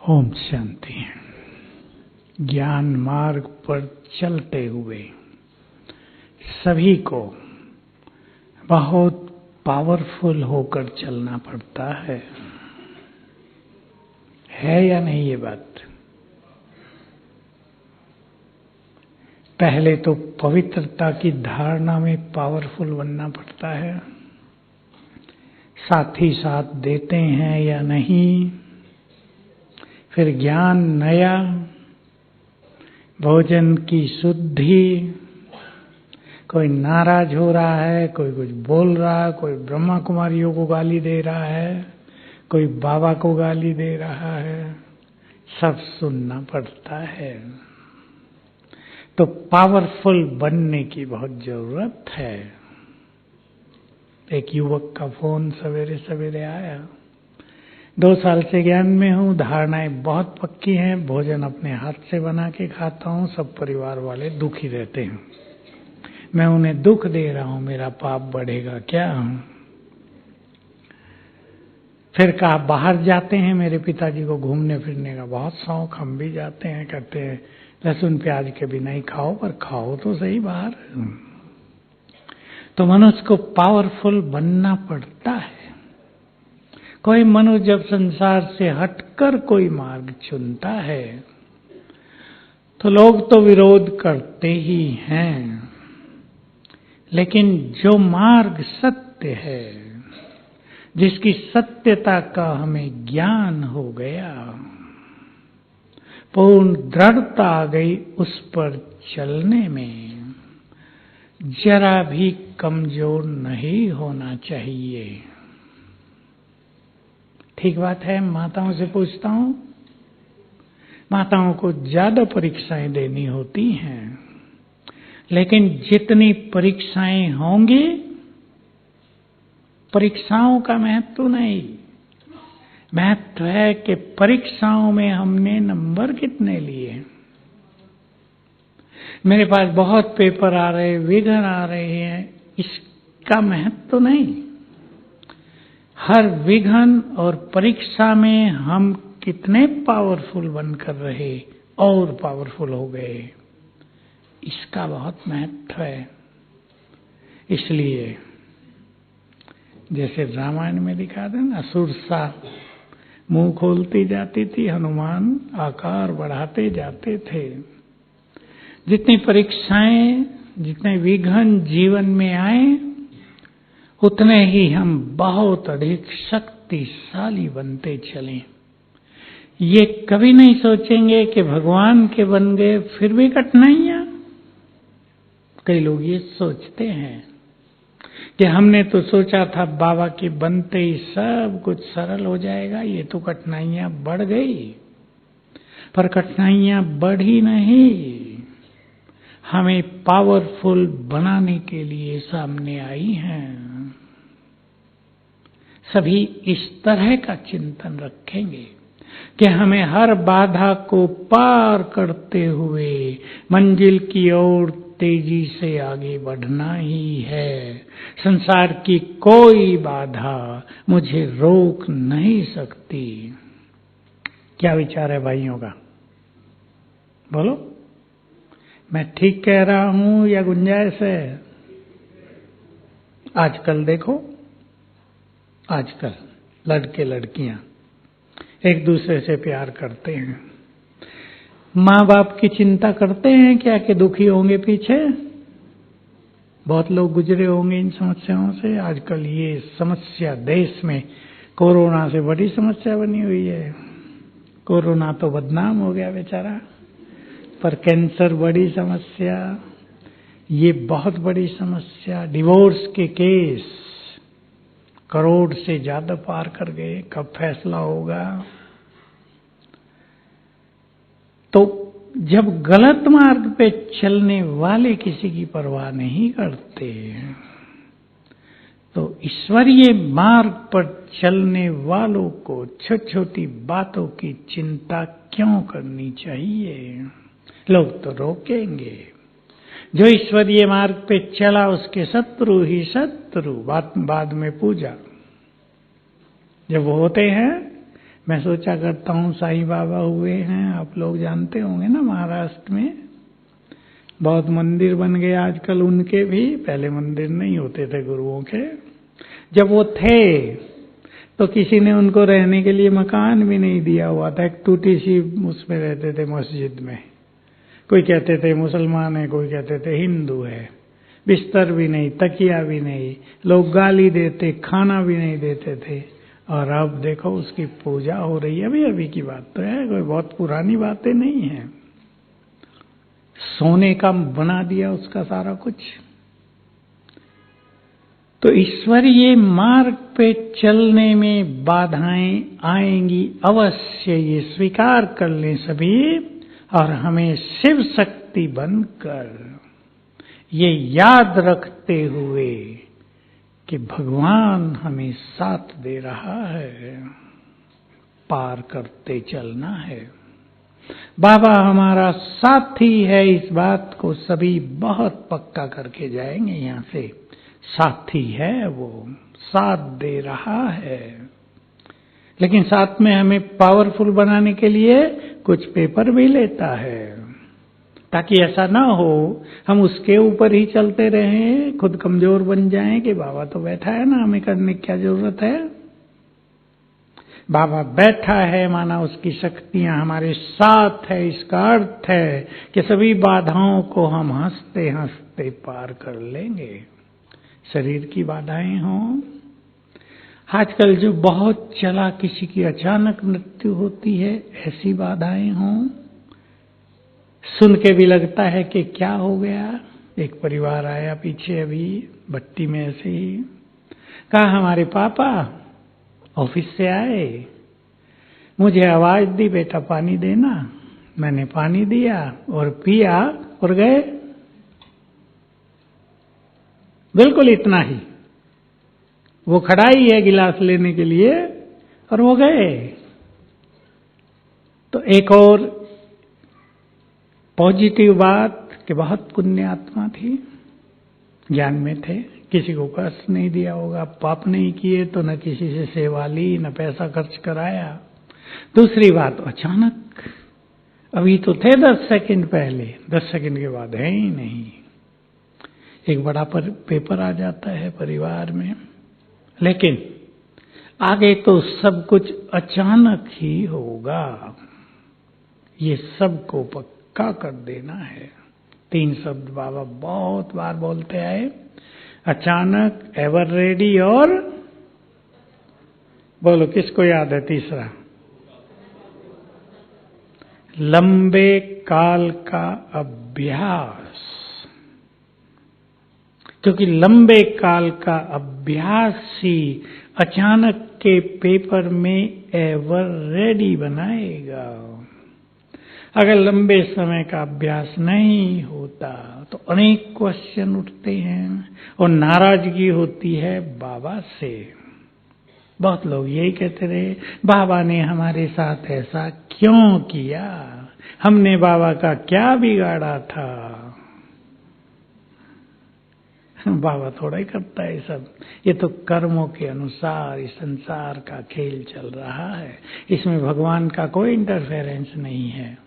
ओम शांति। ज्ञान मार्ग पर चलते हुए सभी को बहुत पावरफुल होकर चलना पड़ता है या नहीं? ये बात पहले तो पवित्रता की धारणा में पावरफुल बनना पड़ता है, साथ ही साथ देते हैं या नहीं, फिर ज्ञान नया, भोजन की शुद्धि, कोई नाराज हो रहा है, कोई कुछ बोल रहा है, कोई ब्रह्मा कुमारियों को गाली दे रहा है, कोई बाबा को गाली दे रहा है, सब सुनना पड़ता है। तो पावरफुल बनने की बहुत जरूरत है। एक युवक का फोन सवेरे सवेरे आया, 2 साल से ज्ञान में हूँ, धारणाएं बहुत पक्की हैं, भोजन अपने हाथ से बना के खाता हूँ, सब परिवार वाले दुखी रहते हैं, मैं उन्हें दुख दे रहा हूँ, मेरा पाप बढ़ेगा क्या? फिर कहा बाहर जाते हैं, मेरे पिताजी को घूमने फिरने का बहुत शौक, हम भी जाते हैं, कहते हैं लहसुन प्याज के भी नहीं खाओ, पर खाओ तो सही बाहर। तो मनुष्य को पावरफुल बनना पड़ता है। कोई मनुष्य जब संसार से हटकर कोई मार्ग चुनता है तो लोग तो विरोध करते ही हैं, लेकिन जो मार्ग सत्य है, जिसकी सत्यता का हमें ज्ञान हो गया, पूर्ण दृढ़ता आ गई, उस पर चलने में जरा भी कमजोर नहीं होना चाहिए। ठीक बात है। माताओं से पूछता हूं, माताओं को ज्यादा परीक्षाएं देनी होती हैं, लेकिन जितनी परीक्षाएं होंगी, परीक्षाओं का महत्व नहीं, महत्व है कि परीक्षाओं में हमने नंबर कितने लिए। मेरे पास बहुत पेपर आ रहे, विघ्न आ रहे हैं, इसका महत्व नहीं। हर विघ्न और परीक्षा में हम कितने पावरफुल बनकर रहे और पावरफुल हो गए, इसका बहुत महत्व है। इसलिए जैसे रामायण में दिखाते हैं ना, सुरसा मुंह खोलती जाती थी, हनुमान आकार बढ़ाते जाते थे। जितनी परीक्षाएं, जितने विघ्न जीवन में आए, उतने ही हम बहुत अधिक शक्तिशाली बनते चले। ये कभी नहीं सोचेंगे कि भगवान के बन गए फिर भी कठिनाइयां। कई लोग ये सोचते हैं कि हमने तो सोचा था बाबा के बनते ही सब कुछ सरल हो जाएगा, ये तो कठिनाइयां बढ़ गई। पर कठिनाइयां बढ़ी नहीं, हमें पावरफुल बनाने के लिए सामने आई हैं। सभी इस तरह का चिंतन रखेंगे कि हमें हर बाधा को पार करते हुए मंजिल की ओर तेजी से आगे बढ़ना ही है। संसार की कोई बाधा मुझे रोक नहीं सकती। क्या विचार है भाइयों का? बोलो, मैं ठीक कह रहा हूं या गुंजाइश है? आजकल देखो, आजकल लड़के लड़कियां एक दूसरे से प्यार करते हैं, माँ बाप की चिंता करते हैं क्या कि दुखी होंगे पीछे? बहुत लोग गुजरे होंगे इन समस्याओं से। आजकल ये समस्या देश में कोरोना से बड़ी समस्या बनी हुई है। कोरोना तो बदनाम हो गया बेचारा, पर कैंसर बड़ी समस्या, ये बहुत बड़ी समस्या। डिवोर्स के केस करोड़ से ज्यादा पार कर गए, कब फैसला होगा? तो जब गलत मार्ग पे चलने वाले किसी की परवाह नहीं करते, तो ईश्वरीय मार्ग पर चलने वालों को छोटी छोटी बातों की चिंता क्यों करनी चाहिए? लोग तो रोकेंगे। जो ईश्वरीय मार्ग पे चला उसके शत्रु ही शत्रु, बाद में पूजा जब वो होते हैं, मैं सोचा करता हूँ साईं बाबा हुए हैं, आप लोग जानते होंगे ना, महाराष्ट्र में बहुत मंदिर बन गए आजकल उनके भी। पहले मंदिर नहीं होते थे गुरुओं के। जब वो थे तो किसी ने उनको रहने के लिए मकान भी नहीं दिया हुआ था। एक टूटी सी उसमें रहते थे मस्जिद में। कोई कहते थे मुसलमान है, कोई कहते थे हिंदू है। बिस्तर भी नहीं, तकिया भी नहीं, लोग गाली देते, खाना भी नहीं देते थे। और अब देखो उसकी पूजा हो रही है। अभी अभी की बात तो है, कोई बहुत पुरानी बातें नहीं है। सोने का बना दिया उसका सारा कुछ। तो ईश्वरीय मार्ग पे चलने में बाधाएं आएंगी अवश्य, ये स्वीकार कर लें सभी। और हमें शिव शक्ति बनकर ये याद रखते हुए कि भगवान हमें साथ दे रहा है, पार करते चलना है। बाबा हमारा साथी है, इस बात को सभी बहुत पक्का करके जाएंगे यहां से। साथी है, वो साथ दे रहा है। लेकिन साथ में हमें पावरफुल बनाने के लिए कुछ पेपर भी लेता है, ताकि ऐसा ना हो हम उसके ऊपर ही चलते रहें, खुद कमजोर बन जाएं कि बाबा तो बैठा है ना, हमें करने की क्या जरूरत है। बाबा बैठा है माना उसकी शक्तियां हमारे साथ है। इसका अर्थ है कि सभी बाधाओं को हम हंसते हंसते पार कर लेंगे। शरीर की बाधाएं हों, आजकल जो बहुत चला, किसी की अचानक मृत्यु होती है, ऐसी बाधाएं हों, सुन के भी लगता है कि क्या हो गया। एक परिवार आया पीछे अभी भट्टी में, ऐसे ही कहा हमारे पापा ऑफिस से आए, मुझे आवाज दी बेटा पानी देना। मैंने पानी दिया और पिया और गए। बिल्कुल इतना ही। वो खड़ा ही है गिलास लेने के लिए और वो गए। तो एक और पॉजिटिव बात कि बहुत पुण्य आत्मा थी, ज्ञान में थे, किसी को कष्ट नहीं दिया होगा, पाप नहीं किए तो न किसी से सेवा ली, न पैसा खर्च कराया। दूसरी बात, अचानक अभी तो थे 10 सेकंड पहले, 10 सेकंड के बाद है ही नहीं। एक बड़ा पेपर आ जाता है परिवार में, लेकिन आगे तो सब कुछ अचानक ही होगा, ये सबको पक्का कर देना है। 3 शब्द बाबा बहुत बार बोलते आए, अचानक, एवर रेडी और बोलो किसको याद है तीसरा? लंबे काल का अभ्यास। क्योंकि लंबे काल का अभ्यास ही अचानक के पेपर में एवर रेडी बनाएगा। अगर लंबे समय का अभ्यास नहीं होता तो अनेक क्वेश्चन उठते हैं और नाराजगी होती है बाबा से। बहुत लोग यही कहते रहे, बाबा ने हमारे साथ ऐसा क्यों किया, हमने बाबा का क्या बिगाड़ा था। बाबा थोड़ा ही करता है सब, ये तो कर्मों के अनुसार इस संसार का खेल चल रहा है। इसमें भगवान का कोई इंटरफेरेंस नहीं है,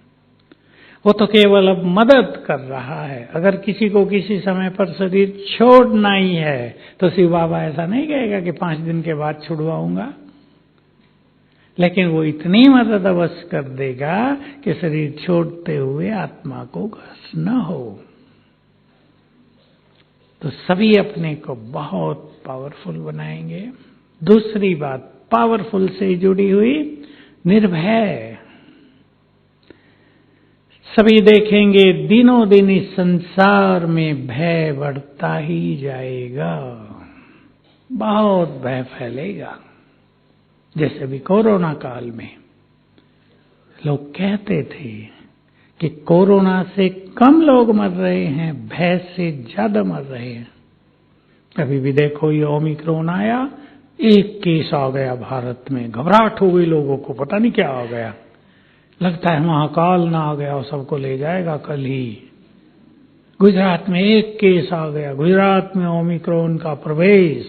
वो तो केवल अब मदद कर रहा है। अगर किसी को किसी समय पर शरीर छोड़ना ही है तो शिव बाबा ऐसा नहीं कहेगा कि 5 दिन के बाद छुड़वाऊंगा, लेकिन वो इतनी मदद अवश्य कर देगा कि शरीर छोड़ते हुए आत्मा को कष्ट न हो। तो सभी अपने को बहुत पावरफुल बनाएंगे। दूसरी बात पावरफुल से जुड़ी हुई, निर्भय। सभी देखेंगे दिनों दिन इस संसार में भय बढ़ता ही जाएगा, बहुत भय फैलेगा। जैसे भी कोरोना काल में लोग कहते थे कि कोरोना से कम लोग मर रहे हैं, भय से ज्यादा मर रहे हैं। अभी भी देखो ये ओमिक्रॉन आया, एक केस आ गया भारत में, घबराहट हो गई लोगों को, पता नहीं क्या आ गया, लगता है महाकाल ना आ गया और सबको ले जाएगा कल ही। गुजरात में एक केस आ गया, गुजरात में ओमिक्रॉन का प्रवेश,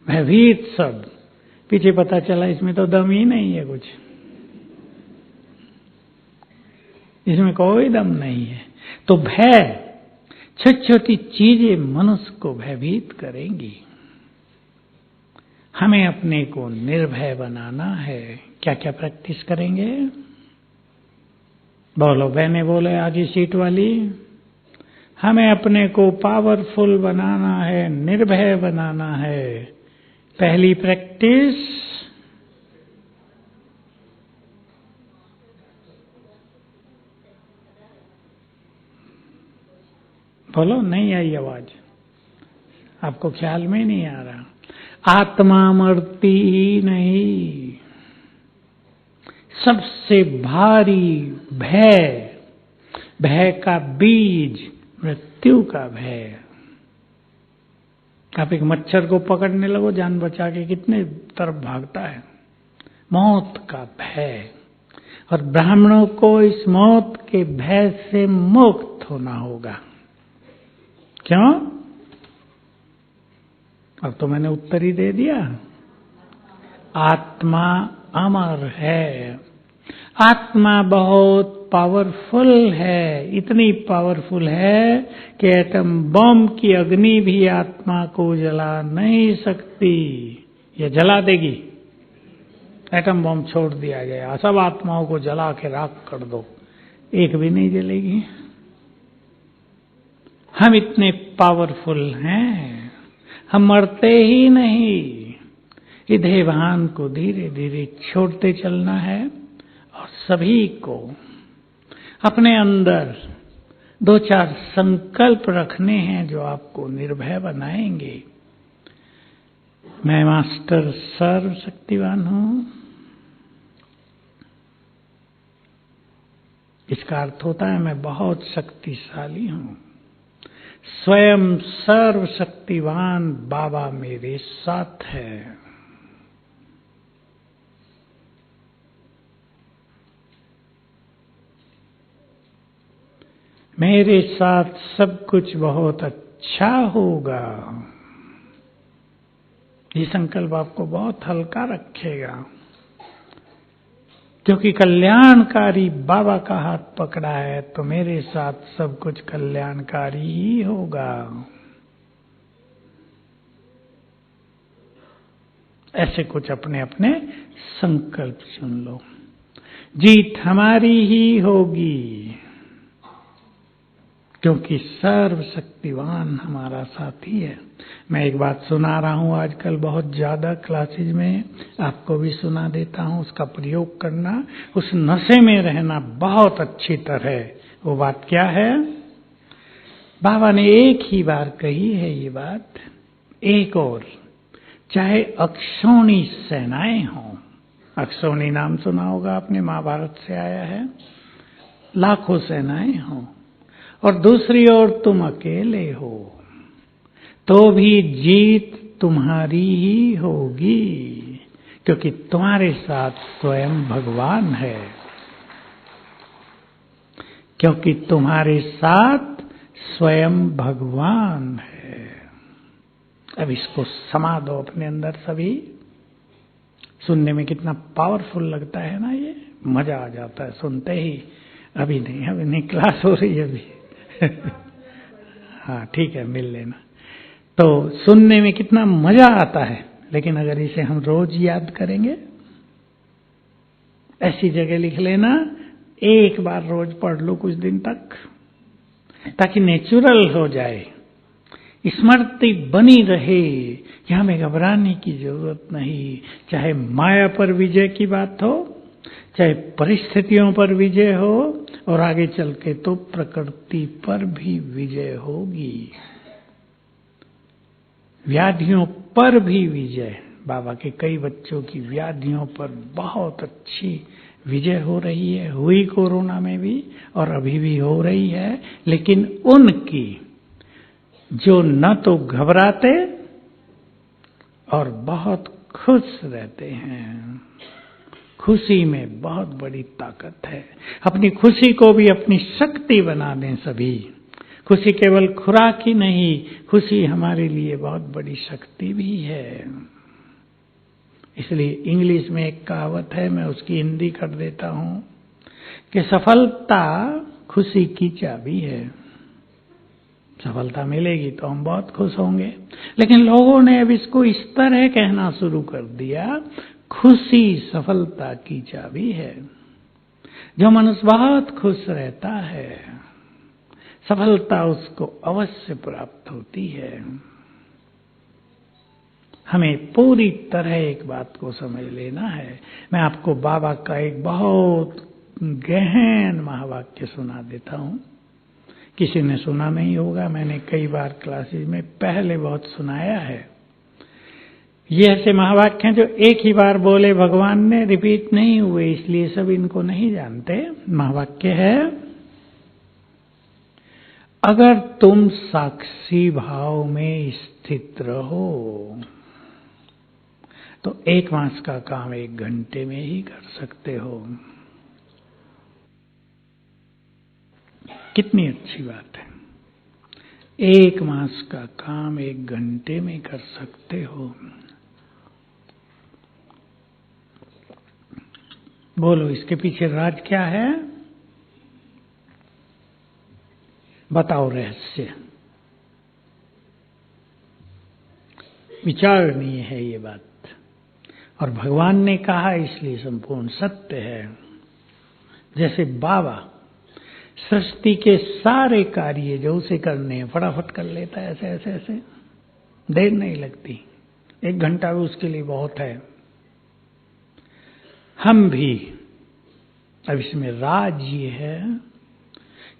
भयभीत सब। पीछे पता चला इसमें तो दम ही नहीं है कुछ। इसमें कोई दम नहीं है। तो भय, छोटी छोटी चीजें मनुष्य को भयभीत करेंगी। हमें अपने को निर्भय बनाना है। क्या क्या प्रैक्टिस करेंगे? बोलो, बहने बोले आगे सीट वाली। हमें अपने को पावरफुल बनाना है, निर्भय बनाना है। पहली प्रैक्टिस, बोलो, नहीं आई आवाज? आपको ख्याल में नहीं आ रहा? आत्मा मरती ही नहीं। सबसे भारी भय, भय का बीज मृत्यु का भय। आप एक मच्छर को पकड़ने लगो, जान बचा के कितने तरफ भागता है। मौत का भय। और ब्राह्मणों को इस मौत के भय से मुक्त होना होगा। क्यों? अब तो मैंने उत्तर ही दे दिया। आत्मा अमर है। आत्मा बहुत पावरफुल है। इतनी पावरफुल है कि एटम बम की अग्नि भी आत्मा को जला नहीं सकती। ये जला देगी। एटम बम छोड़ दिया गया, सब आत्माओं को जला के राख कर दो, एक भी नहीं जलेगी। हम इतने पावरफुल हैं, हम मरते ही नहीं। ये देहभान को धीरे धीरे छोड़ते चलना है और सभी को अपने अंदर 2-4 संकल्प रखने हैं जो आपको निर्भय बनाएंगे। मैं मास्टर सर्वशक्तिवान हूं। इसका अर्थ होता है मैं बहुत शक्तिशाली हूं। स्वयं सर्वशक्तिवान बाबा मेरे साथ है। मेरे साथ सब कुछ बहुत अच्छा होगा। ये संकल्प आपको बहुत हल्का रखेगा, क्योंकि कल्याणकारी बाबा का हाथ पकड़ा है, तो मेरे साथ सब कुछ कल्याणकारी ही होगा। ऐसे कुछ अपने अपने संकल्प सुन लो। जीत हमारी ही होगी, क्योंकि सर्वशक्तिवान हमारा साथी है। मैं एक बात सुना रहा हूं आजकल बहुत ज्यादा क्लासेज में, आपको भी सुना देता हूं, उसका प्रयोग करना, उस नशे में रहना बहुत अच्छी तरह। वो बात क्या है? बाबा ने एक ही बार कही है ये बात, एक और, चाहे अक्षौणी सेनाएं हों। अक्षौणी नाम सुना होगा आपने, महाभारत से आया है। लाखों सेनाएं हों और दूसरी ओर तुम अकेले हो, तो भी जीत तुम्हारी ही होगी, क्योंकि तुम्हारे साथ स्वयं भगवान है। क्योंकि तुम्हारे साथ स्वयं भगवान है। अब इसको समा दो अपने अंदर सभी। सुनने में कितना पावरफुल लगता है ना, ये मजा आ जाता है सुनते ही। अभी नहीं क्लास हो रही है अभी। हाँ ठीक है, मिल लेना। तो सुनने में कितना मजा आता है, लेकिन अगर इसे हम रोज याद करेंगे, ऐसी जगह लिख लेना, एक बार रोज पढ़ लो कुछ दिन तक, ताकि नेचुरल हो जाए, स्मृति बनी रहे कि हमें घबराने की जरूरत नहीं। चाहे माया पर विजय की बात हो, चाहे परिस्थितियों पर विजय हो, और आगे चल के तो प्रकृति पर भी विजय होगी, व्याधियों पर भी विजय। बाबा के कई बच्चों की व्याधियों पर बहुत अच्छी विजय हो रही है, हुई कोरोना में भी और अभी भी हो रही है। लेकिन उनकी जो न तो घबराते और बहुत खुश रहते हैं, खुशी में बहुत बड़ी ताकत है। अपनी खुशी को भी अपनी शक्ति बना दें सभी। खुशी केवल खुराक ही नहीं, खुशी हमारे लिए बहुत बड़ी शक्ति भी है। इसलिए इंग्लिश में एक कहावत है, मैं उसकी हिंदी कर देता हूं। कि सफलता खुशी की चाबी है। सफलता मिलेगी तो हम बहुत खुश होंगे, लेकिन लोगों ने अब इसको इस तरह कहना शुरू कर दिया, खुशी सफलता की चाबी है। जो मनुष्य बहुत खुश रहता है, सफलता उसको अवश्य प्राप्त होती है। हमें पूरी तरह एक बात को समझ लेना है। मैं आपको बाबा का एक बहुत गहन महावाक्य सुना देता हूं। किसी ने सुना नहीं होगा, मैंने कई बार क्लासेस में पहले बहुत सुनाया है। ये ऐसे महावाक्य हैं जो एक ही बार बोले भगवान ने, रिपीट नहीं हुए, इसलिए सब इनको नहीं जानते। महावाक्य है, अगर तुम साक्षी भाव में स्थित रहो तो 1 मास का काम 1 घंटे में ही कर सकते हो। कितनी अच्छी बात है। 1 मास का काम 1 घंटे में कर सकते हो। बोलो, इसके पीछे राज क्या है? बताओ रहस्य। विचारणीय है ये बात, और भगवान ने कहा इसलिए संपूर्ण सत्य है। जैसे बाबा सृष्टि के सारे कार्य जो उसे करने हैं फटाफट कर लेता है, ऐसे ऐसे ऐसे, देर नहीं लगती। 1 घंटा भी उसके लिए बहुत है। हम भी, अब इसमें राज ये है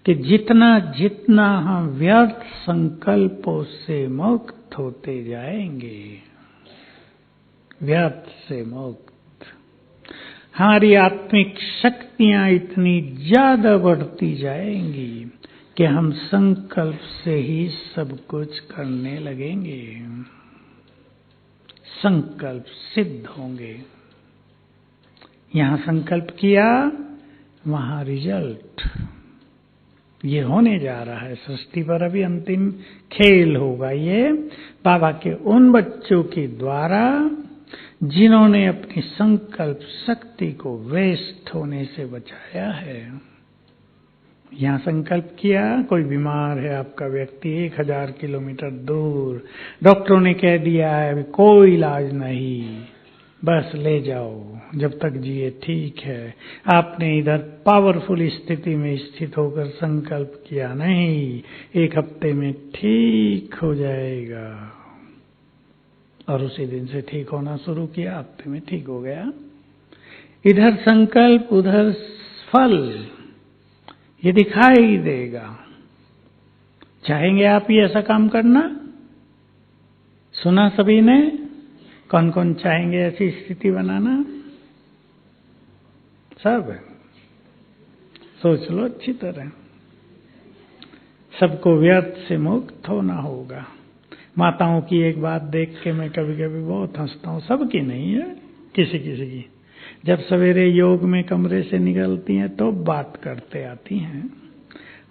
कि जितना जितना हम व्यर्थ संकल्पों से मुक्त होते जाएंगे, व्यर्थ से मुक्त, हमारी आत्मिक शक्तियां इतनी ज्यादा बढ़ती जाएंगी कि हम संकल्प से ही सब कुछ करने लगेंगे। संकल्प सिद्ध होंगे। यहां संकल्प किया, वहां रिजल्ट। ये होने जा रहा है सृष्टि पर। अभी अंतिम खेल होगा ये बाबा के उन बच्चों के द्वारा जिन्होंने अपनी संकल्प शक्ति को वेस्ट होने से बचाया है। यहां संकल्प किया, कोई बीमार है आपका व्यक्ति 1000 किलोमीटर दूर, डॉक्टरों ने कह दिया है अभी कोई इलाज नहीं, बस ले जाओ, जब तक जिए ठीक है। आपने इधर पावरफुल स्थिति में स्थित होकर संकल्प किया, नहीं 1 हफ्ते में ठीक हो जाएगा, और उसी दिन से ठीक होना शुरू किया, हफ्ते में ठीक हो गया। इधर संकल्प उधर फल, ये दिखाई देगा। चाहेंगे आप ही ऐसा काम करना? सुना सभी ने? कौन कौन चाहेंगे ऐसी स्थिति बनाना? सब सोच लो अच्छी तरह। सबको व्यर्थ से मुक्त होना होगा। माताओं की एक बात देख के मैं कभी कभी बहुत हंसता हूँ, सबकी नहीं है, किसी किसी की। जब सवेरे योग में कमरे से निकलती हैं तो बात करते आती हैं,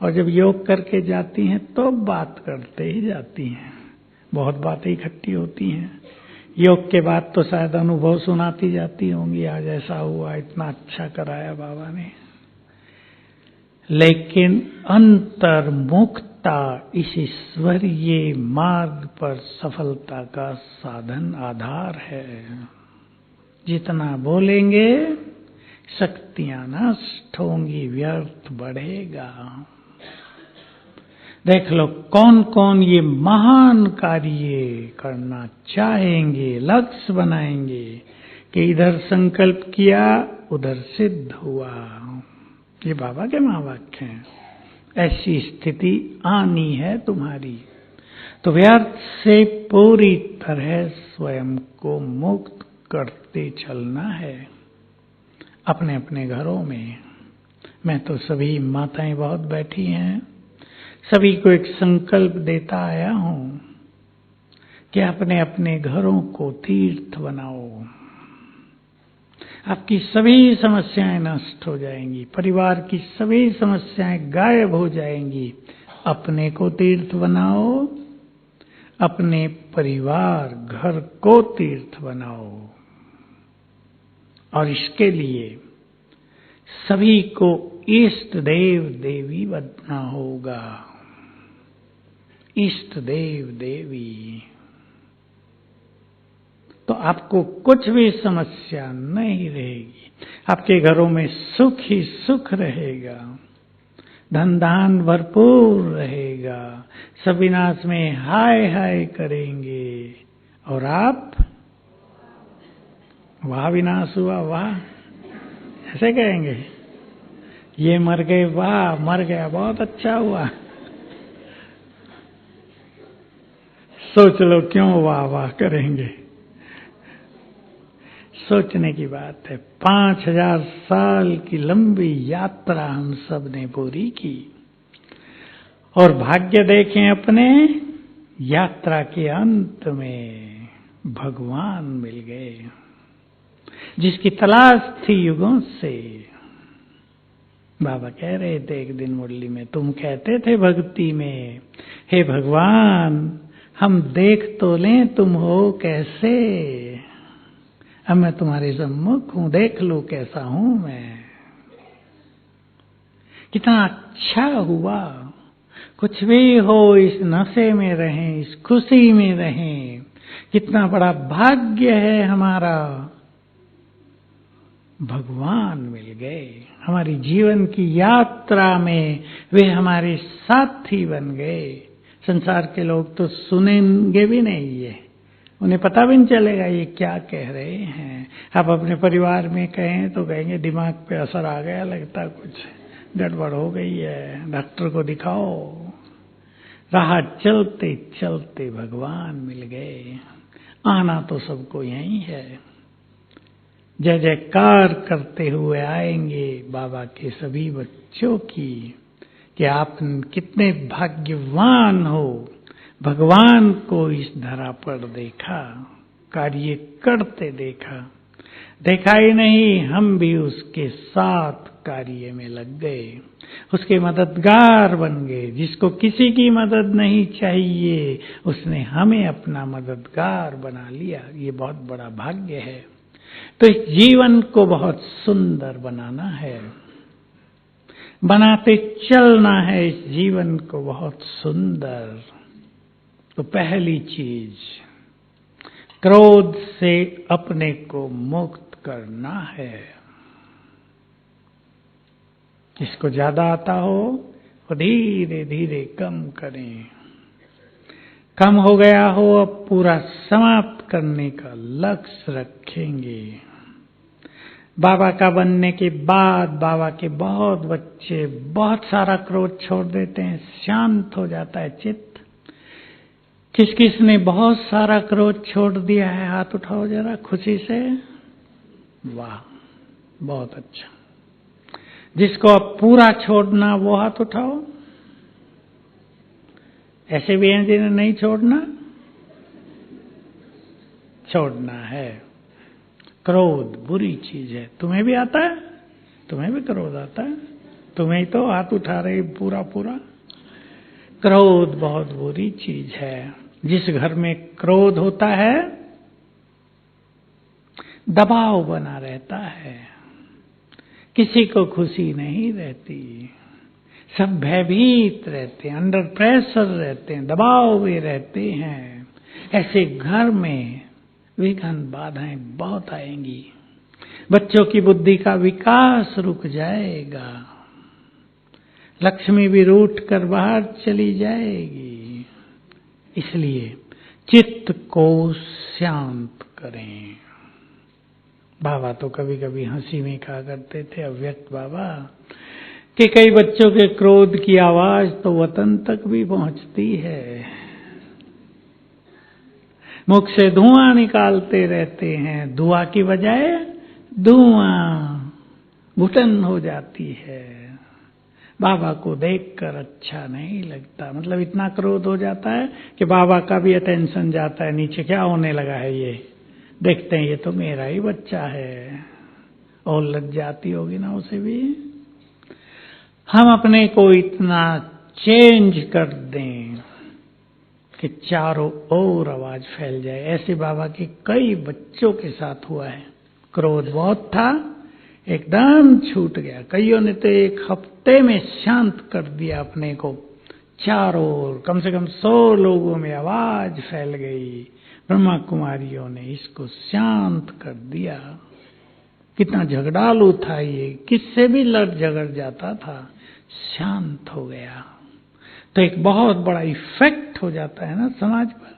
और जब योग करके जाती हैं तो बात करते ही जाती हैं। बहुत बातें इकट्ठी होती हैं। योग के बाद तो शायद अनुभव सुनाती जाती होंगी, आज ऐसा हुआ, इतना अच्छा कराया बाबा ने। लेकिन अंतर्मुखता इस ईश्वरीय मार्ग पर सफलता का साधन आधार है। जितना बोलेंगे शक्तियां नष्ट होंगी, व्यर्थ बढ़ेगा। देख लो कौन कौन ये महान कार्य करना चाहेंगे, लक्ष्य बनाएंगे कि इधर संकल्प किया उधर सिद्ध हुआ। ये बाबा के महावाक्य हैं। ऐसी स्थिति आनी है तुम्हारी, तो व्यर्थ से पूरी तरह स्वयं को मुक्त करते चलना है। अपने अपने घरों में, मैं तो सभी माताएं बहुत बैठी हैं, सभी को एक संकल्प देता आया हूं कि अपने अपने घरों को तीर्थ बनाओ। आपकी सभी समस्याएं नष्ट हो जाएंगी, परिवार की सभी समस्याएं गायब हो जाएंगी। अपने को तीर्थ बनाओ, अपने परिवार घर को तीर्थ बनाओ। और इसके लिए सभी को इष्ट देव देवी बनना होगा। इष्ट देव देवी, तो आपको कुछ भी समस्या नहीं रहेगी। आपके घरों में सुख ही सुख रहेगा, धन धान भरपूर रहेगा, सब विनाश में हाय हाय करेंगे। और आप, वाह विनाश हुआ, वाह ऐसे कहेंगे। ये मर गए, वाह मर गया, बहुत अच्छा हुआ। सोच लो क्यों वाह वाह करेंगे। सोचने की बात है। 5000 साल की लंबी यात्रा हम सब ने पूरी की, और भाग्य देखें अपने, यात्रा के अंत में भगवान मिल गए, जिसकी तलाश थी युगों से। बाबा कह रहे थे एक दिन मुरली में, तुम कहते थे भक्ति में, हे भगवान हम देख तो लें तुम हो कैसे, अब मैं तुम्हारे सम्मुख हूं, देख लो कैसा हूं मैं। कितना अच्छा हुआ। कुछ भी हो इस नशे में रहें, इस खुशी में रहें। कितना बड़ा भाग्य है हमारा, भगवान मिल गए। हमारी जीवन की यात्रा में वे हमारे साथी बन गए। संसार के लोग तो सुनेंगे भी नहीं, ये उन्हें पता भी नहीं चलेगा ये क्या कह रहे हैं। आप अपने परिवार में कहें तो कहेंगे दिमाग पे असर आ गया, लगता कुछ गड़बड़ हो गई है, डॉक्टर को दिखाओ। राह चलते चलते भगवान मिल गए। आना तो सबको यही है। जय जयकार करते हुए आएंगे बाबा के सभी बच्चों की, कि आप कितने भाग्यवान हो, भगवान को इस धरा पर देखा, कार्य करते देखा। देखा ही नहीं, हम भी उसके साथ कार्य में लग गए, उसके मददगार बन गए। जिसको किसी की मदद नहीं चाहिए, उसने हमें अपना मददगार बना लिया। ये बहुत बड़ा भाग्य है। तो इस जीवन को बहुत सुंदर बनाना है, बनाते चलना है इस जीवन को बहुत सुंदर। तो पहली चीज, क्रोध से अपने को मुक्त करना है। जिसको ज्यादा आता हो वो धीरे धीरे कम करें। कम हो गया हो, अब पूरा समाप्त करने का लक्ष्य रखेंगे। बाबा का बनने के बाद बाबा के बहुत बच्चे बहुत सारा क्रोध छोड़ देते हैं, शांत हो जाता है चित्त। किस किस ने बहुत सारा क्रोध छोड़ दिया है, हाथ उठाओ जरा खुशी से। वाह, बहुत अच्छा। जिसको अब पूरा छोड़ना वो हाथ उठाओ। ऐसे भी हैं जिन्हें नहीं छोड़ना, छोड़ना है। क्रोध बुरी चीज है। तुम्हें भी आता है, तुम्हें भी क्रोध आता है, तुम्हें तो हाथ उठा रहे पूरा पूरा। क्रोध बहुत बुरी चीज है। जिस घर में क्रोध होता है दबाव बना रहता है, किसी को खुशी नहीं रहती, सब भयभीत रहते हैं, अंडर प्रेशर रहते हैं, दबाव में रहते हैं। ऐसे घर में विघ्न बाधाएं बहुत आएंगी। बच्चों की बुद्धि का विकास रुक जाएगा, लक्ष्मी भी रूठ कर बाहर चली जाएगी। इसलिए चित्त को शांत करें। बाबा तो कभी कभी हंसी में कहा करते थे, अव्यक्त बाबा, कि कई बच्चों के क्रोध की आवाज तो वतन तक भी पहुंचती है, मुख से धुआं निकालते रहते हैं, धुआं की बजाय धुआं घुटन हो जाती है। बाबा को देखकर अच्छा नहीं लगता। मतलब इतना क्रोध हो जाता है कि बाबा का भी अटेंशन जाता है नीचे, क्या होने लगा है ये, देखते हैं ये तो मेरा ही बच्चा है, और लग जाती होगी ना उसे भी। हम अपने को इतना चेंज कर दें कि चारों ओर आवाज फैल जाए। ऐसे बाबा के कई बच्चों के साथ हुआ है। क्रोध बहुत था, एकदम छूट गया। कईयों ने तो एक हफ्ते में शांत कर दिया अपने को। चारों ओर कम से कम 100 लोगों में आवाज फैल गई। ब्रह्मा कुमारियों ने इसको शांत कर दिया। कितना झगड़ालू था ये, किससे भी लड़ झगड़ जाता था, शांत हो गया। तो एक बहुत बड़ा इफेक्ट हो जाता है ना समाज पर,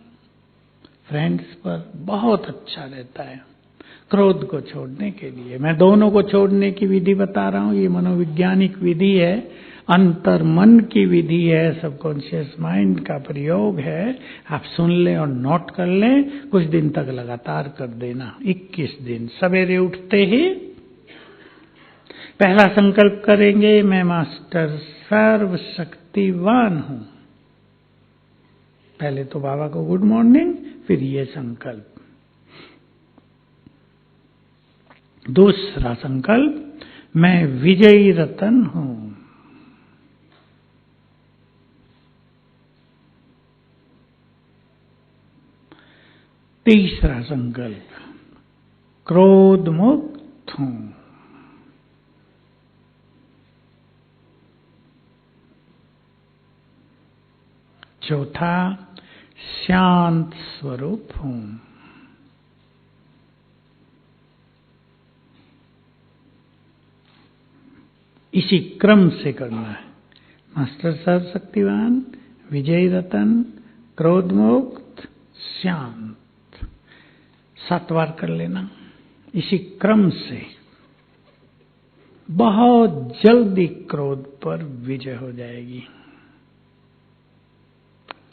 फ्रेंड्स पर, बहुत अच्छा रहता है। क्रोध को छोड़ने के लिए मैं दोनों को छोड़ने की विधि बता रहा हूं। ये मनोवैज्ञानिक विधि है, अंतर मन की विधि है, सबकॉन्शियस माइंड का प्रयोग है। आप सुन लें और नोट कर लें, कुछ दिन तक लगातार कर देना। 21 दिन सवेरे उठते ही पहला संकल्प करेंगे, मैं मास्टर सर्वशक्तिवान हूं। पहले तो बाबा को गुड मॉर्निंग, फिर ये संकल्प। दूसरा संकल्प, मैं विजयी रतन हूं। तीसरा संकल्प, क्रोध मुक्त हूं। चौथा, शांत स्वरूप हूं। इसी क्रम से करना है। मास्टर सर्वशक्तिवान, विजयी रतन, क्रोध मुक्त, शांत। 7 बार कर लेना इसी क्रम से। बहुत जल्दी क्रोध पर विजय हो जाएगी,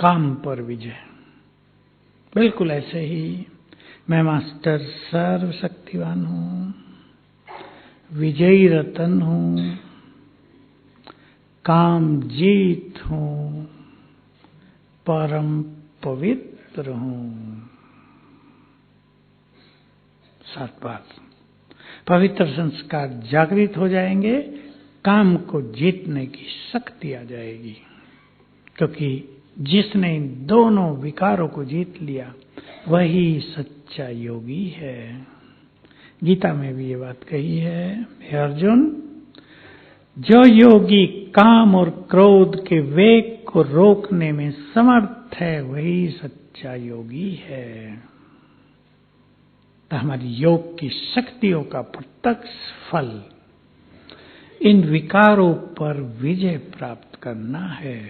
काम पर विजय। बिल्कुल ऐसे ही मैं मास्टर सर्वशक्तिवान हूं, विजयी रतन हूं, काम जीत हूं, परम पवित्र हूं। 7 बार पवित्र संस्कार जागृत हो जाएंगे, काम को जीतने की शक्ति आ जाएगी। क्योंकि जिसने इन दोनों विकारों को जीत लिया वही सच्चा योगी है। गीता में भी ये बात कही है, हे अर्जुन, जो योगी काम और क्रोध के वेग को रोकने में समर्थ है वही सच्चा योगी है। तो हमारी योग की शक्तियों का प्रत्यक्ष फल इन विकारों पर विजय प्राप्त करना है।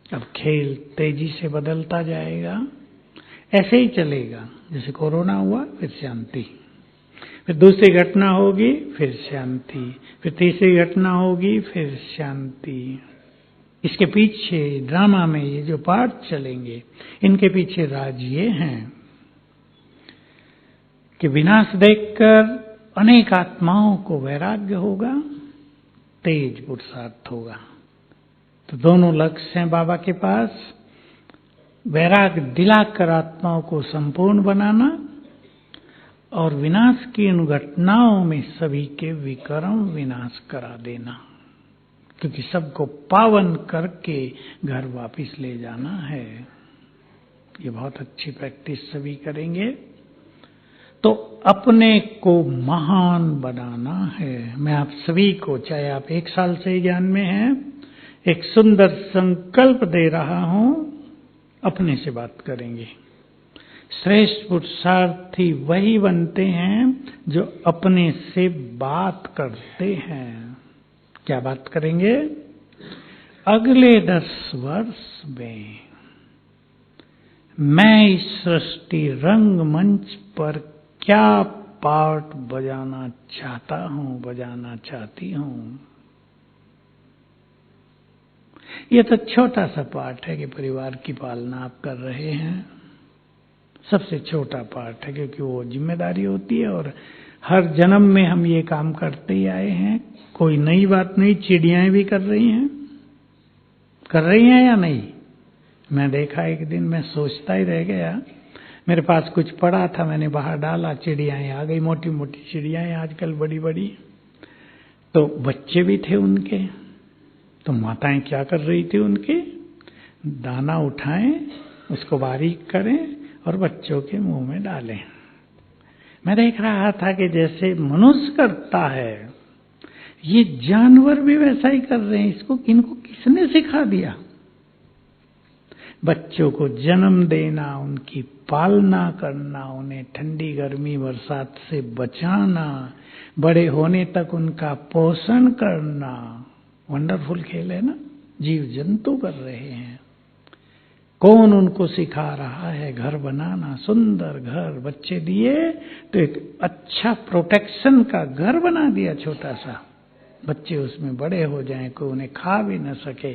अब खेल तेजी से बदलता जाएगा, ऐसे ही चलेगा। जैसे कोरोना हुआ, फिर शांति, फिर दूसरी घटना होगी, फिर शांति, फिर तीसरी घटना होगी, फिर शांति। इसके पीछे ड्रामा में ये जो पार्ट चलेंगे, इनके पीछे राज ये हैं कि विनाश देखकर अनेक आत्माओं को वैराग्य होगा, तेज पुरुषार्थ होगा। तो दोनों लक्ष्य हैं बाबा के पास, वैराग्य दिलाकर आत्माओं को संपूर्ण बनाना और विनाश की इन घटनाओं में सभी के विक्रम विनाश करा देना। क्योंकि सबको पावन करके घर वापस ले जाना है। ये बहुत अच्छी प्रैक्टिस सभी करेंगे। तो अपने को महान बनाना है। मैं आप सभी को, चाहे आप 1 साल से ज्ञान में हैं, एक सुंदर संकल्प दे रहा हूं। अपने से बात करेंगे। श्रेष्ठ पुरुषार्थी वही बनते हैं जो अपने से बात करते हैं। क्या बात करेंगे? अगले 10 वर्ष में मैं इस सृष्टि रंगमंच पर क्या पार्ट बजाना चाहता हूं, बजाना चाहती हूं। यह तो छोटा सा पार्ट है कि परिवार की पालना आप कर रहे हैं। सबसे छोटा पार्ट है, क्योंकि वो जिम्मेदारी होती है और हर जन्म में हम ये काम करते ही आए हैं। कोई नई बात नहीं। चिड़ियाएं भी कर रही हैं, कर रही हैं या नहीं? मैं देखा एक दिन, मैं सोचता ही रह गया। मेरे पास कुछ पड़ा था, मैंने बाहर डाला, चिड़ियाएं आ गई, मोटी मोटी चिड़ियाएं आजकल, बड़ी बड़ी। तो बच्चे भी थे उनके, तो माताएं क्या कर रही थी उनके? दाना उठाएं, उसको बारीक करें और बच्चों के मुंह में डालें। मैं देख रहा था कि जैसे मनुष्य करता है, ये जानवर भी वैसा ही कर रहे हैं। इनको किसने सिखा दिया? बच्चों को जन्म देना, उनकी पालना करना, उन्हें ठंडी गर्मी बरसात से बचाना, बड़े होने तक उनका पोषण करना, वंडरफुल खेल है ना। जीव जंतु कर रहे हैं। कौन उनको सिखा रहा है? घर बनाना, सुंदर घर बच्चे दिए तो एक अच्छा प्रोटेक्शन का घर बना दिया छोटा सा, बच्चे उसमें बड़े हो जाएं, कोई उन्हें खा भी न सके।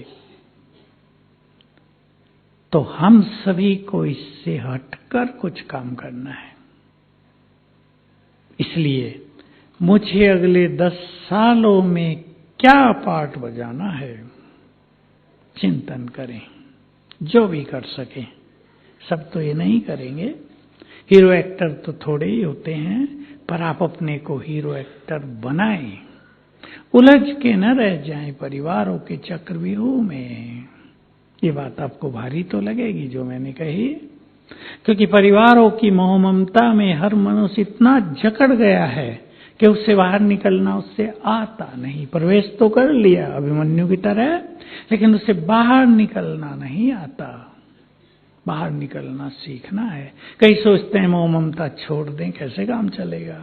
तो हम सभी को इससे हटकर कुछ काम करना है। इसलिए मुझे अगले 10 सालों में क्या पार्ट बजाना है, चिंतन करें, जो भी कर सके। सब तो ये नहीं करेंगे, हीरो एक्टर तो थोड़े ही होते हैं, पर आप अपने को हीरो एक्टर बनाएं, उलझ के न रह जाएं परिवारों के चक्रव्यूह में। ये बात आपको भारी तो लगेगी जो मैंने कही, क्योंकि परिवारों की मोह ममता में हर मनुष्य इतना जकड़ गया है कि उससे बाहर निकलना उससे आता नहीं। प्रवेश तो कर लिया अभिमन्यु की तरह, लेकिन उससे बाहर निकलना नहीं आता। बाहर निकलना सीखना है। कई सोचते हैं मोह ममता छोड़ दें, कैसे काम चलेगा।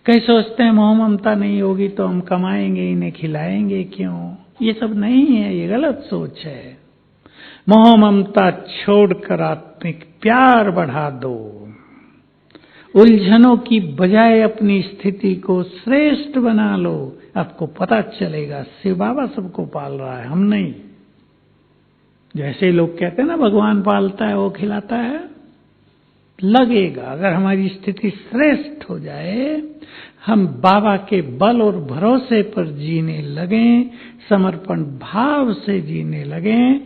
कई सोचते हैं मोह ममता नहीं होगी तो हम कमाएंगे, इन्हें खिलाएंगे क्यों। ये सब नहीं है, ये गलत सोच है। मोह ममता छोड़कर आत्मिक प्यार बढ़ा दो। उलझनों की बजाय अपनी स्थिति को श्रेष्ठ बना लो। आपको पता चलेगा शिव बाबा सबको पाल रहा है, हम नहीं। जैसे लोग कहते हैं ना भगवान पालता है वो खिलाता है, लगेगा अगर हमारी स्थिति श्रेष्ठ हो जाए, हम बाबा के बल और भरोसे पर जीने लगें, समर्पण भाव से जीने लगें,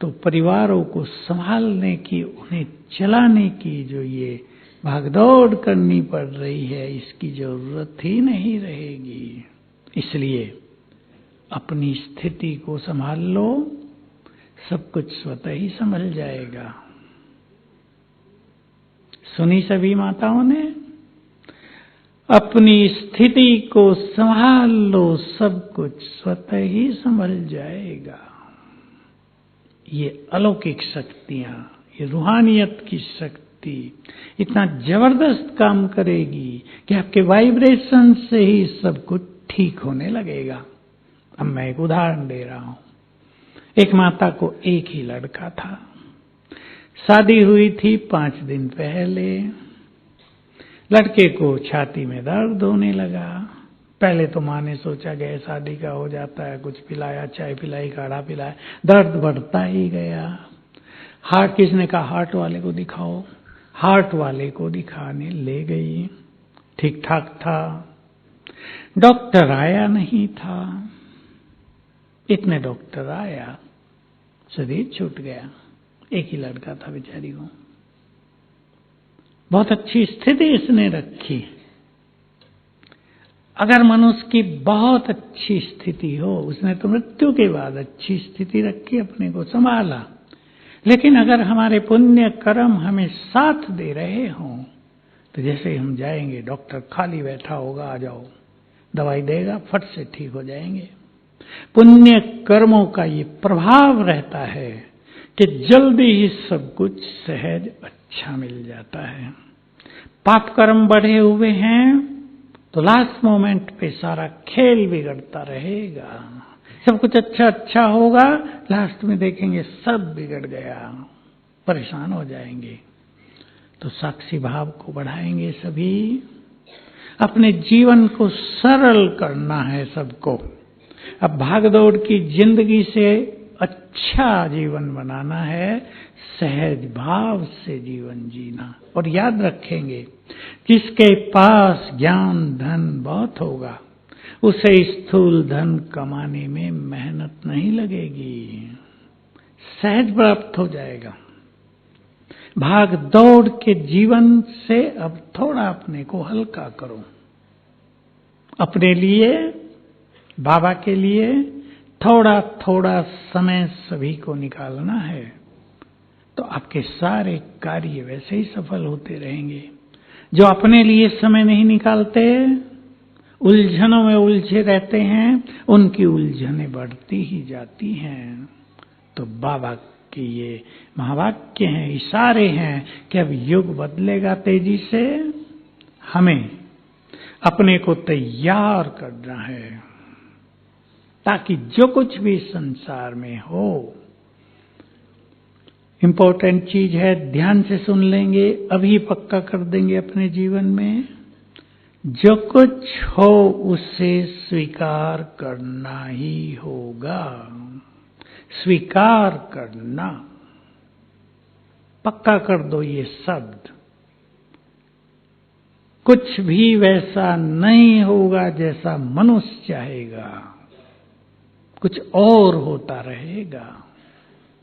तो परिवारों को संभालने की, उन्हें चलाने की जो ये भागदौड़ करनी पड़ रही है, इसकी जरूरत ही नहीं रहेगी। इसलिए अपनी स्थिति को संभाल लो, सब कुछ स्वतः ही संभल जाएगा। सुनी सभी माताओं ने? अपनी स्थिति को संभाल लो, सब कुछ स्वतः ही संभल जाएगा। ये अलौकिक शक्तियां, ये रूहानियत की शक्ति इतना जबरदस्त काम करेगी कि आपके वाइब्रेशन से ही सब कुछ ठीक होने लगेगा। अब मैं एक उदाहरण दे रहा हूं। एक माता को एक ही लड़का था, शादी हुई थी 5 दिन पहले। लड़के को छाती में दर्द होने लगा। पहले तो माँ ने सोचा गए शादी का हो जाता है, कुछ पिलाया, चाय पिलाई, काढ़ा पिलाया, दर्द बढ़ता ही गया। हार्ट, किसने कहा हार्ट वाले को दिखाओ, हार्ट वाले को दिखाने ले गई। ठीक ठाक था, डॉक्टर आया नहीं था। इतने डॉक्टर आया, शरीर छूट गया। एक ही लड़का था बेचारी को। बहुत अच्छी स्थिति इसने रखी। अगर मनुष्य की बहुत अच्छी स्थिति हो, उसने तो मृत्यु के बाद अच्छी स्थिति रखी, अपने को संभाला। लेकिन अगर हमारे पुण्य कर्म हमें साथ दे रहे हों, तो जैसे ही हम जाएंगे डॉक्टर खाली बैठा होगा, आ जाओ, दवाई देगा, फट से ठीक हो जाएंगे। पुण्य कर्मों का ये प्रभाव रहता है कि जल्दी ही सब कुछ सहज अच्छा मिल जाता है। पाप कर्म बढ़े हुए हैं तो लास्ट मोमेंट पे सारा खेल बिगड़ता रहेगा। सब कुछ अच्छा अच्छा होगा, लास्ट में देखेंगे सब बिगड़ गया, परेशान हो जाएंगे। तो साक्षी भाव को बढ़ाएंगे सभी। अपने जीवन को सरल करना है सबको। अब भागदौड़ की जिंदगी से अच्छा जीवन बनाना है, सहज भाव से जीवन जीना। और याद रखेंगे, जिसके पास ज्ञान धन बहुत होगा, उसे स्थूल धन कमाने में मेहनत नहीं लगेगी, सहज प्राप्त हो जाएगा। भाग दौड़ के जीवन से अब थोड़ा अपने को हल्का करो। अपने लिए, बाबा के लिए थोड़ा थोड़ा समय सभी को निकालना है, तो आपके सारे कार्य वैसे ही सफल होते रहेंगे। जो अपने लिए समय नहीं निकालते, उलझनों में उलझे रहते हैं, उनकी उलझनें बढ़ती ही जाती हैं। तो बाबा के ये महावाक्य हैं, इशारे हैं कि अब युग बदलेगा तेजी से, हमें अपने को तैयार करना है ताकि जो कुछ भी संसार में हो, इंपॉर्टेंट चीज है, ध्यान से सुन लेंगे, अभी पक्का कर देंगे अपने जीवन में, जो कुछ हो उसे स्वीकार करना ही होगा। स्वीकार करना, पक्का कर दो ये शब्द। कुछ भी वैसा नहीं होगा जैसा मनुष्य चाहेगा, कुछ और होता रहेगा।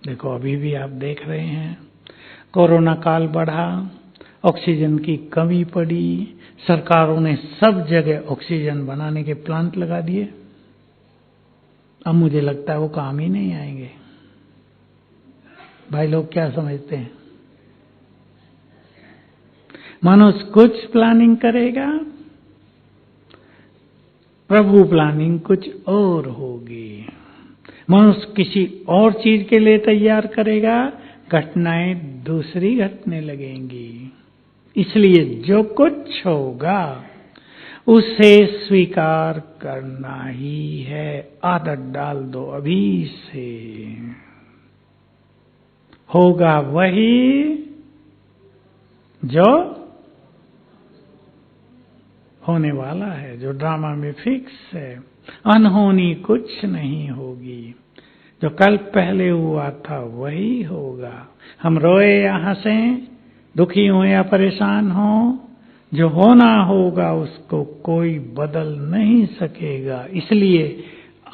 देखो अभी भी आप देख रहे हैं, कोरोना काल बढ़ा, ऑक्सीजन की कमी पड़ी, सरकारों ने सब जगह ऑक्सीजन बनाने के प्लांट लगा दिए। अब मुझे लगता है वो काम ही नहीं आएंगे। भाई लोग क्या समझते हैं? मनुष्य कुछ प्लानिंग करेगा, प्रभु प्लानिंग कुछ और होगी। मनुष्य किसी और चीज के लिए तैयार करेगा, घटनाएं दूसरी घटने लगेंगी। इसलिए जो कुछ होगा उसे स्वीकार करना ही है। आदत डाल दो अभी से, होगा वही जो होने वाला है, जो ड्रामा में फिक्स है। अनहोनी कुछ नहीं होगी, जो कल पहले हुआ था वही होगा। हम रोए या हंसें, दुखी हो या परेशान हो, जो होना होगा उसको कोई बदल नहीं सकेगा। इसलिए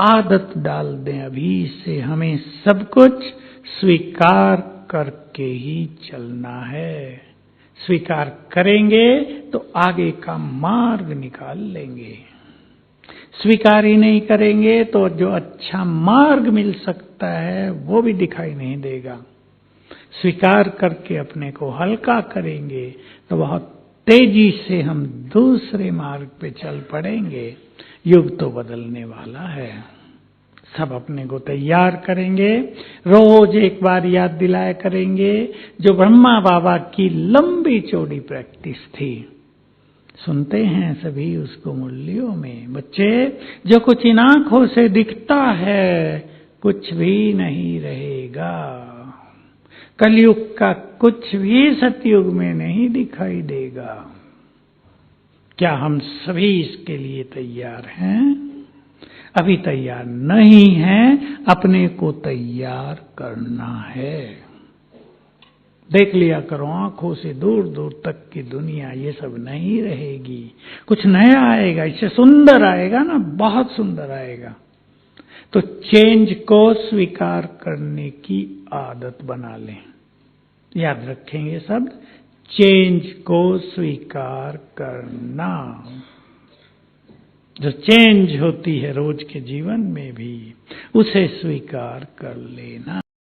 आदत डाल दें अभी से, हमें सब कुछ स्वीकार करके ही चलना है। स्वीकार करेंगे तो आगे का मार्ग निकाल लेंगे। स्वीकार ही नहीं करेंगे तो जो अच्छा मार्ग मिल सकता है वो भी दिखाई नहीं देगा। स्वीकार करके अपने को हल्का करेंगे तो बहुत तेजी से हम दूसरे मार्ग पे चल पड़ेंगे। युग तो बदलने वाला है, सब अपने को तैयार करेंगे। रोज एक बार याद दिलाया करेंगे जो ब्रह्मा बाबा की लंबी चौड़ी प्रैक्टिस थी। सुनते हैं सभी उसको मुरलियों में। बच्चे, जो कुछ इन आंखों से दिखता है कुछ भी नहीं रहेगा। कलयुग का कुछ भी सतयुग में नहीं दिखाई देगा। क्या हम सभी इसके लिए तैयार हैं? अभी तैयार नहीं हैं, अपने को तैयार करना है। देख लिया करो आंखों से दूर दूर तक की दुनिया, ये सब नहीं रहेगी, कुछ नया आएगा, इससे सुंदर आएगा ना, बहुत सुंदर आएगा। तो चेंज को स्वीकार करने की आदत बना लें। याद रखेंगे शब्द, चेंज को स्वीकार करना। जो चेंज होती है रोज के जीवन में भी, उसे स्वीकार कर लेना।